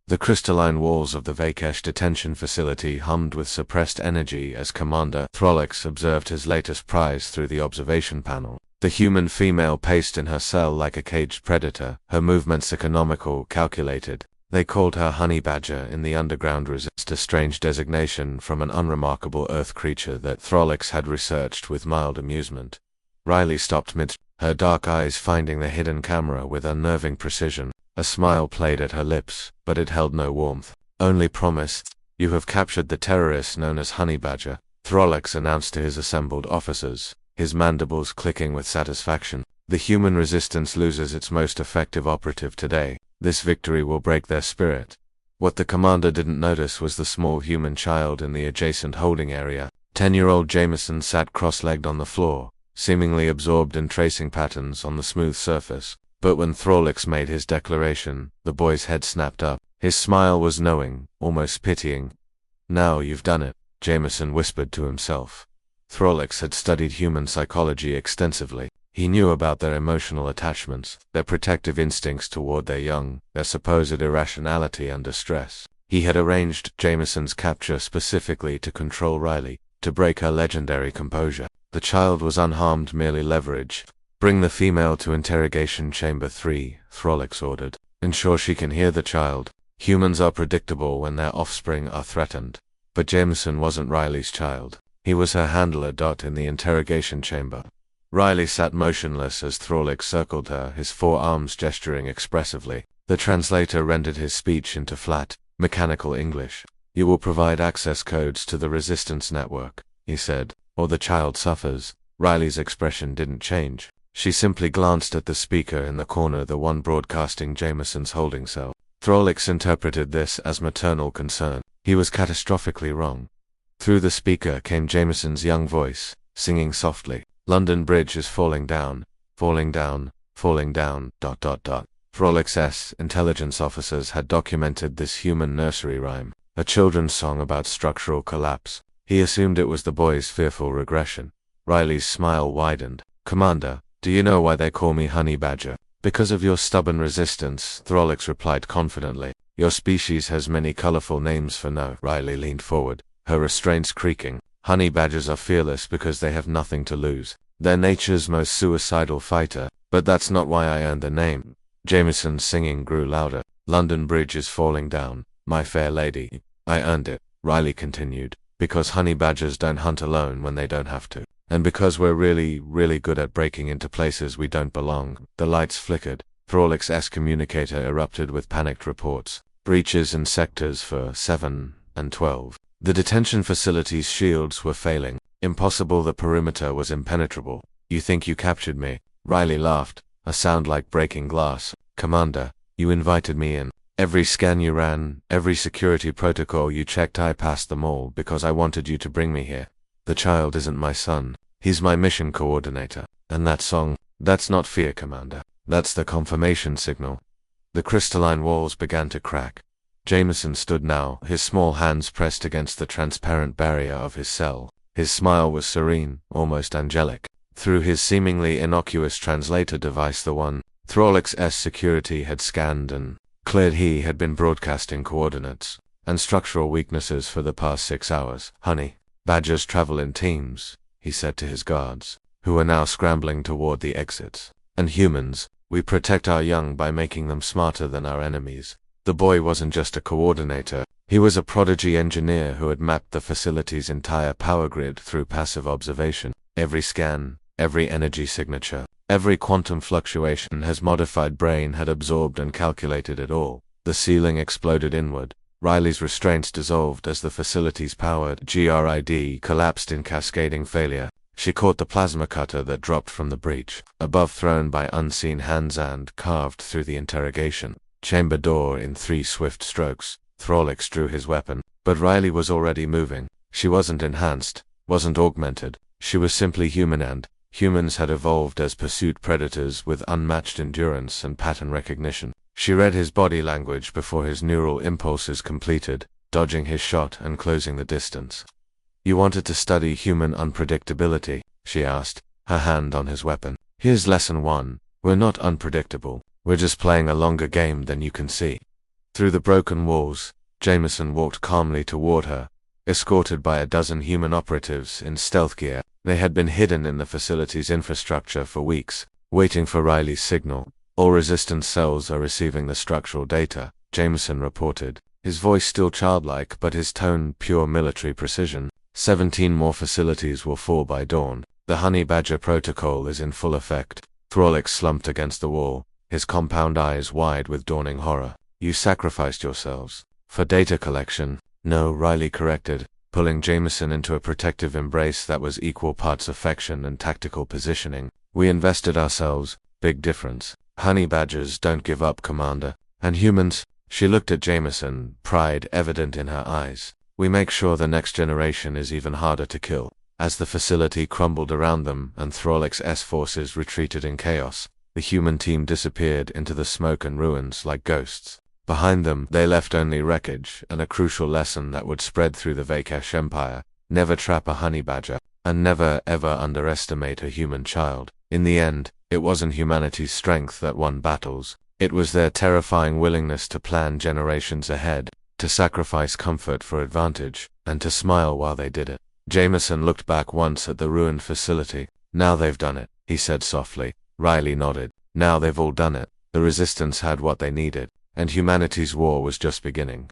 The crystalline walls of the Vakesh detention facility hummed with suppressed energy as Commander Throlix observed his latest prize through the observation panel. The human female paced in her cell like a caged predator, her movements economical, calculated. They called her Honey Badger in the underground resist, a strange designation from an unremarkable Earth creature that Throlix had researched with mild amusement. Riley stopped mid, her dark eyes finding the hidden camera with unnerving precision. A smile played at her lips, but it held no warmth. Only promise. You have captured the terrorist known as Honey Badger, Throlix announced to his assembled officers, his mandibles clicking with satisfaction. The human resistance loses its most effective operative today. This victory will break their spirit. What the commander didn't notice was the small human child in the adjacent holding area. 10-year-old Jameson sat cross-legged on the floor, seemingly absorbed in tracing patterns on the smooth surface. But when Throlix made his declaration, the boy's head snapped up. His smile was knowing, almost pitying. Now you've done it, Jameson whispered to himself. Throlix had studied human psychology extensively. He knew about their emotional attachments, their protective instincts toward their young, their supposed irrationality under stress. He had arranged Jameson's capture specifically to control Riley, to break her legendary composure. The child was unharmed, merely leverage. Bring the female to interrogation chamber 3, Throlix ordered. Ensure she can hear the child. Humans are predictable when their offspring are threatened. But Jameson wasn't Riley's child. He was her handler. In the interrogation chamber. Riley sat motionless as Throlix circled her, his forearms gesturing expressively. The translator rendered his speech into flat, mechanical English. You will provide access codes to the resistance network, he said, or the child suffers. Riley's expression didn't change. She simply glanced at the speaker in the corner, the one broadcasting Jameson's holding cell. Throlix interpreted this as maternal concern. He was catastrophically wrong. Through the speaker came Jameson's young voice, singing softly. London Bridge is falling down, falling down, falling down, ... Throlix's intelligence officers had documented this human nursery rhyme, a children's song about structural collapse. He assumed it was the boy's fearful regression. Riley's smile widened. Commander, do you know why they call me Honey Badger? Because of your stubborn resistance, Throlix replied confidently. Your species has many colorful names for no. Riley leaned forward, her restraints creaking. Honey badgers are fearless because they have nothing to lose. They're nature's most suicidal fighter, but that's not why I earned the name. Jameson's singing grew louder. London Bridge is falling down, my fair lady. I earned it, Riley continued, because honey badgers don't hunt alone when they don't have to. And because we're really, really good at breaking into places we don't belong. The lights flickered. Throlix's communicator erupted with panicked reports. Breaches in sectors for 7 and 12. The detention facility's shields were failing. Impossible, the perimeter was impenetrable. You think you captured me? Riley laughed, a sound like breaking glass. Commander, you invited me in. Every scan you ran, every security protocol you checked, I passed them all because I wanted you to bring me here. The child isn't my son. He's my mission coordinator. And that song, that's not fear, Commander. That's the confirmation signal. The crystalline walls began to crack. Jameson stood now, his small hands pressed against the transparent barrier of his cell. His smile was serene, almost angelic. Through his seemingly innocuous translator device, the one Throlix's security had scanned and cleared, he had been broadcasting coordinates and structural weaknesses for the past 6 hours. Honey badgers travel in teams, he said to his guards, who were now scrambling toward the exits. And humans, we protect our young by making them smarter than our enemies. The boy wasn't just a coordinator, he was a prodigy engineer who had mapped the facility's entire power grid through passive observation. Every scan, every energy signature, every quantum fluctuation his modified brain had absorbed and calculated it all. The ceiling exploded inward. Riley's restraints dissolved as the facility's powered grid collapsed in cascading failure. She caught the plasma cutter that dropped from the breach, above thrown by unseen hands, and carved through the interrogation chamber door in 3 swift strokes. Throlix drew his weapon, but Riley was already moving. She wasn't enhanced, wasn't augmented. She was simply human, and humans had evolved as pursuit predators with unmatched endurance and pattern recognition. She read his body language before his neural impulses completed, dodging his shot and closing the distance. You wanted to study human unpredictability, she asked, her hand on his weapon. Here's lesson 1. We're not unpredictable. We're just playing a longer game than you can see. Through the broken walls, Jameson walked calmly toward her, escorted by a dozen human operatives in stealth gear. They had been hidden in the facility's infrastructure for weeks, waiting for Riley's signal. All resistance cells are receiving the structural data, Jameson reported, his voice still childlike but his tone pure military precision. 17 more facilities will fall by dawn. The Honey Badger protocol is in full effect. Throlix slumped against the wall, his compound eyes wide with dawning horror. You sacrificed yourselves. For data collection? No, Riley corrected, pulling Jameson into a protective embrace that was equal parts affection and tactical positioning. We invested ourselves. Big difference. Honey Badgers don't give up, Commander. And humans? She looked at Jameson, pride evident in her eyes. We make sure the next generation is even harder to kill. As the facility crumbled around them and Throlix's forces retreated in chaos, the human team disappeared into the smoke and ruins like ghosts. Behind them, they left only wreckage and a crucial lesson that would spread through the Vakesh Empire. Never trap a honey badger, and never ever underestimate a human child. In the end, it wasn't humanity's strength that won battles. It was their terrifying willingness to plan generations ahead, to sacrifice comfort for advantage, and to smile while they did it. Jameson looked back once at the ruined facility. Now they've done it, he said softly. Riley nodded. Now they've all done it. The resistance had what they needed, and humanity's war was just beginning.